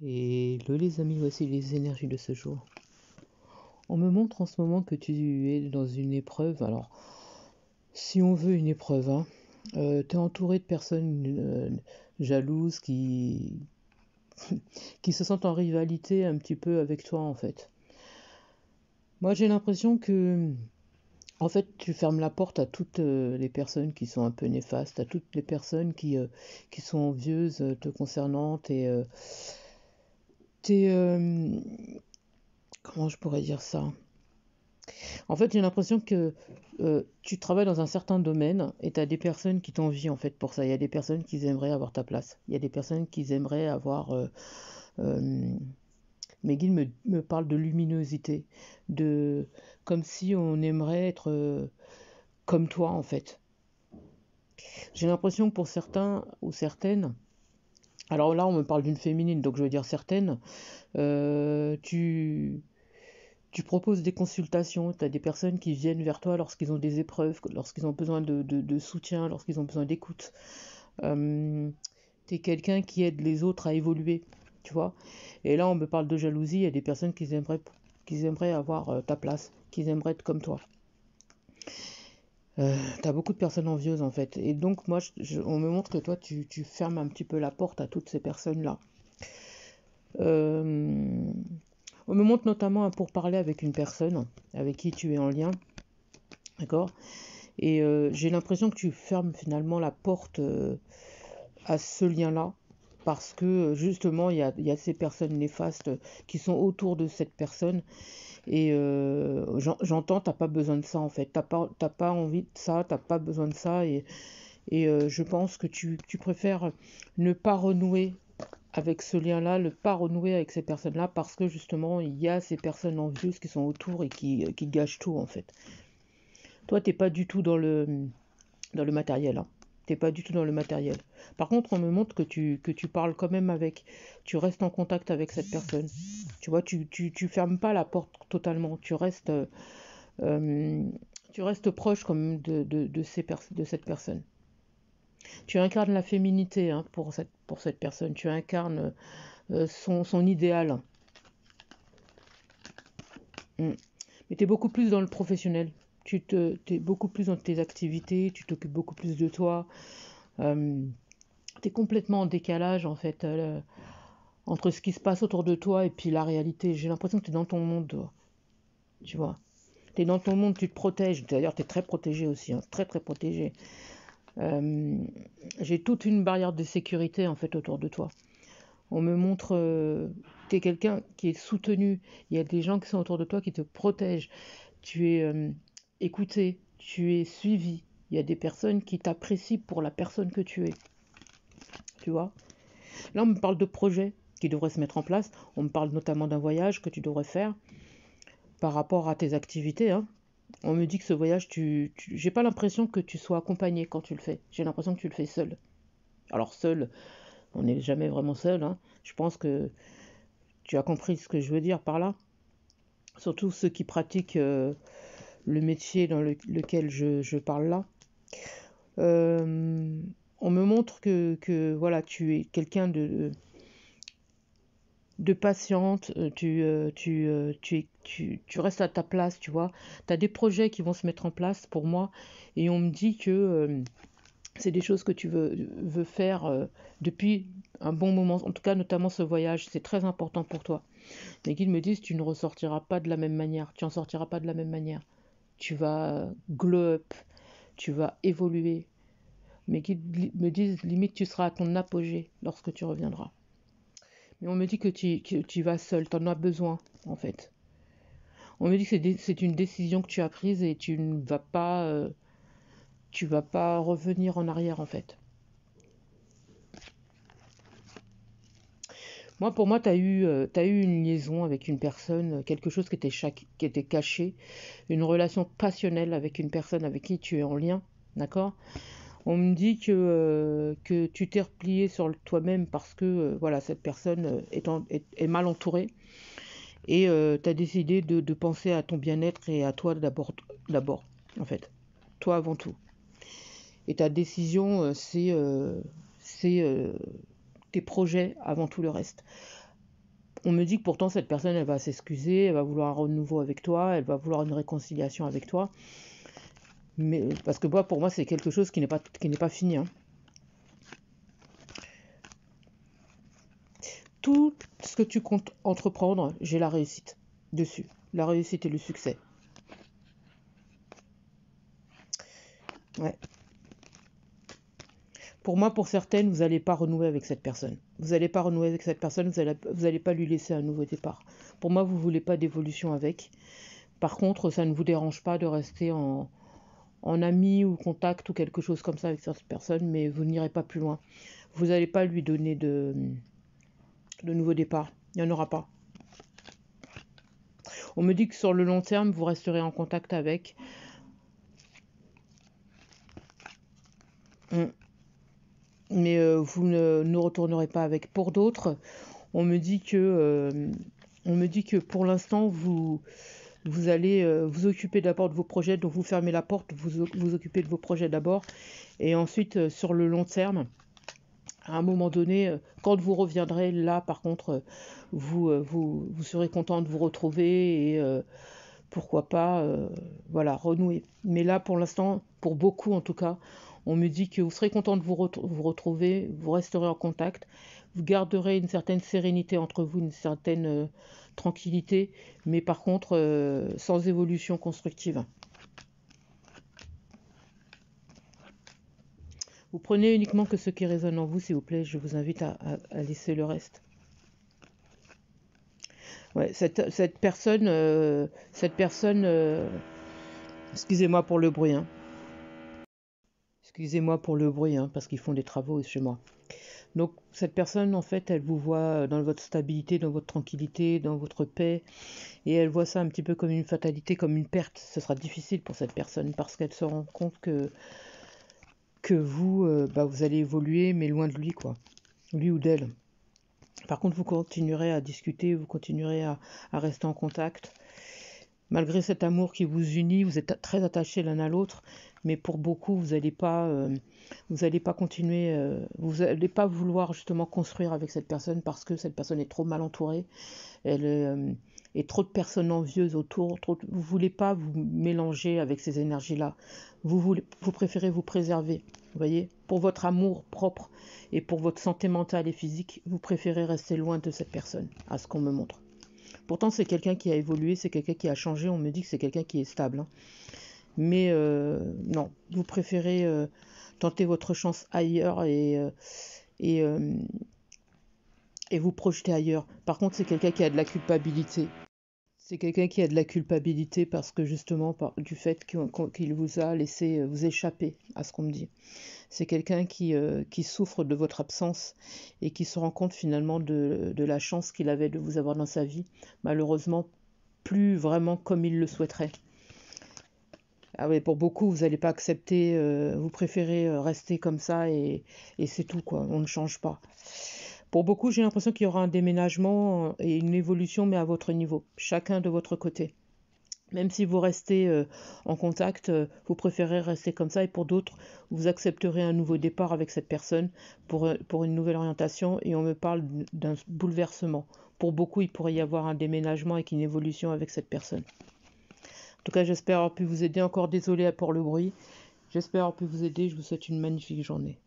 Et les amis, voici les énergies de ce jour. On me montre en ce moment que tu es dans une épreuve. Alors, si on veut une épreuve, hein, tu es entouré de personnes jalouses qui se sentent en rivalité un petit peu avec toi en fait. Moi j'ai l'impression que en fait tu fermes la porte à toutes les personnes qui sont un peu néfastes, à toutes les personnes qui sont envieuses te concernant, comment je pourrais dire ça? En fait, j'ai l'impression que tu travailles dans un certain domaine et tu as des personnes qui t'envient en fait pour ça. Il y a des personnes qui aimeraient avoir ta place. Il y a des personnes qui aimeraient avoir... euh, mes guides me parlent de luminosité, de comme si on aimerait être comme toi en fait. J'ai l'impression que pour certains ou certaines, alors là on me parle d'une féminine, donc je veux dire certaines, euh, tu, tu proposes des consultations, tu as des personnes qui viennent vers toi lorsqu'ils ont des épreuves, lorsqu'ils ont besoin de soutien, lorsqu'ils ont besoin d'écoute. Tu es quelqu'un qui aide les autres à évoluer, tu vois. Et là, on me parle de jalousie, il y a des personnes qui aimeraient avoir ta place, qui aimeraient être comme toi. Tu as beaucoup de personnes envieuses en fait. Et donc, moi, on me montre que toi, tu fermes un petit peu la porte à toutes ces personnes-là. Euh, on me montre notamment pour parler avec une personne avec qui tu es en lien, d'accord. Et j'ai l'impression que tu fermes finalement la porte à ce lien-là, parce que justement, il y a ces personnes néfastes qui sont autour de cette personne. Et j'entends, t'as pas besoin de ça en fait. T'as pas envie de ça, t'as pas besoin de ça. Et je pense que tu préfères ne pas renouer avec ce lien-là, ne pas renouer avec ces personnes-là, parce que justement, il y a ces personnes envieuses qui sont autour et qui gâchent tout en fait. Toi, t'es pas du tout dans le matériel, hein. T'es pas du tout dans le matériel. Par contre, on me montre que tu parles quand même avec, tu restes en contact avec cette personne. Tu vois, tu fermes pas la porte totalement. Euh, tu restes proche quand même de cette personne. Tu incarnes la féminité hein, pour cette personne. Tu incarnes son idéal. Mm. Mais tu es beaucoup plus dans le professionnel. T'es beaucoup plus dans tes activités, tu t'occupes beaucoup plus de toi. Tu es complètement en décalage en fait entre ce qui se passe autour de toi et puis la réalité. J'ai l'impression que tu es dans ton monde, toi, tu vois. Tu es dans ton monde, tu te protèges. D'ailleurs, tu es très protégé aussi, hein, très très protégé. Euh, j'ai toute une barrière de sécurité en fait autour de toi. On me montre, tu es quelqu'un qui est soutenu. Il y a des gens qui sont autour de toi qui te protègent. Tu es écouté, tu es suivi. Il y a des personnes qui t'apprécient pour la personne que tu es. Tu vois. Là, on me parle de projets qui devraient se mettre en place. On me parle notamment d'un voyage que tu devrais faire par rapport à tes activités. Hein. On me dit que ce voyage, j'ai pas l'impression que tu sois accompagné quand tu le fais. J'ai l'impression que tu le fais seul. Alors seul, on n'est jamais vraiment seul. Hein. Je pense que tu as compris ce que je veux dire par là. Surtout ceux qui pratiquent le métier dans lequel je parle là. Euh, on me montre que voilà, tu es quelqu'un de patiente, tu restes à ta place, tu vois. Tu as des projets qui vont se mettre en place pour moi et on me dit que c'est des choses que tu veux faire depuis un bon moment, en tout cas notamment ce voyage, c'est très important pour toi. Les guides me disent tu ne ressortiras pas de la même manière, tu en sortiras pas de la même manière. Tu vas glow up, tu vas évoluer. Mes guides me disent limite tu seras à ton apogée lorsque tu reviendras. Mais on me dit que tu vas seul, tu en as besoin en fait. On me dit que c'est une décision que tu as prise et tu vas pas revenir en arrière en fait. Moi, pour moi, t'as eu une liaison avec une personne, quelque chose qui était caché, une relation passionnelle avec une personne avec qui tu es en lien, d'accord. On me dit que tu t'es replié sur toi-même parce que voilà, cette personne est mal entourée et tu as décidé de penser à ton bien-être et à toi d'abord, en fait, toi avant tout. Et ta décision, c'est tes projets avant tout le reste. On me dit que pourtant cette personne, elle va s'excuser, elle va vouloir un renouveau avec toi, elle va vouloir une réconciliation avec toi. Mais parce que pour moi, c'est quelque chose qui n'est pas fini, hein. Tout ce que tu comptes entreprendre, j'ai la réussite dessus. La réussite et le succès. Ouais. Pour moi, pour certaines, vous n'allez pas renouer avec cette personne. Vous n'allez pas renouer avec cette personne, vous allez pas lui laisser un nouveau départ. Pour moi, vous ne voulez pas d'évolution avec. Par contre, ça ne vous dérange pas de rester en ami ou contact ou quelque chose comme ça avec cette personne, mais vous n'irez pas plus loin. Vous n'allez pas lui donner de nouveau départ. Il n'y en aura pas. On me dit que sur le long terme, vous resterez en contact avec. Mais vous ne retournerez pas avec. Pour d'autres, on me dit que pour l'instant, vous allez vous occuper d'abord de vos projets, donc vous fermez la porte, vous occupez de vos projets d'abord, et ensuite, sur le long terme, à un moment donné, quand vous reviendrez, là, par contre, vous serez content de vous retrouver et pourquoi pas, voilà, renouer. Mais là, pour l'instant, pour beaucoup en tout cas, on me dit que vous serez content de vous retrouver, vous resterez en contact, vous garderez une certaine sérénité entre vous, une certaine tranquillité, mais par contre, sans évolution constructive. Vous prenez uniquement que ce qui résonne en vous, s'il vous plaît, je vous invite à laisser le reste. Ouais, cette personne, excusez-moi pour le bruit, hein. Excusez-moi pour le bruit, hein, parce qu'ils font des travaux chez moi. Donc cette personne, en fait, elle vous voit dans votre stabilité, dans votre tranquillité, dans votre paix, et elle voit ça un petit peu comme une fatalité, comme une perte. Ce sera difficile pour cette personne parce qu'elle se rend compte que vous, vous allez évoluer, mais loin de lui, quoi, lui ou d'elle. Par contre, vous continuerez à discuter, vous continuerez à rester en contact. Malgré cet amour qui vous unit, vous êtes très attachés l'un à l'autre, mais pour beaucoup, vous n'allez pas continuer, vous n'allez pas vouloir justement construire avec cette personne parce que cette personne est trop mal entourée, elle est trop de personnes envieuses autour, vous ne voulez pas vous mélanger avec ces énergies-là, vous préférez vous préserver, vous voyez, pour votre amour propre et pour votre santé mentale et physique, vous préférez rester loin de cette personne, à ce qu'on me montre. Pourtant, c'est quelqu'un qui a évolué, c'est quelqu'un qui a changé, on me dit que c'est quelqu'un qui est stable, hein. Mais non, vous préférez tenter votre chance ailleurs et vous projeter ailleurs. Par contre, c'est quelqu'un qui a de la culpabilité. C'est quelqu'un qui a de la culpabilité parce que justement, du fait qu'il vous a laissé vous échapper à ce qu'on me dit. C'est quelqu'un qui souffre de votre absence et qui se rend compte finalement de la chance qu'il avait de vous avoir dans sa vie. Malheureusement, plus vraiment comme il le souhaiterait. Ah ouais, pour beaucoup, vous n'allez pas accepter, vous préférez rester comme ça et c'est tout, quoi. On ne change pas. Pour beaucoup, j'ai l'impression qu'il y aura un déménagement et une évolution, mais à votre niveau, chacun de votre côté. Même si vous restez en contact, vous préférez rester comme ça. Et pour d'autres, vous accepterez un nouveau départ avec cette personne pour une nouvelle orientation. Et on me parle d'un bouleversement. Pour beaucoup, il pourrait y avoir un déménagement avec une évolution avec cette personne. En tout cas, j'espère avoir pu vous aider. Encore désolé pour le bruit. J'espère avoir pu vous aider. Je vous souhaite une magnifique journée.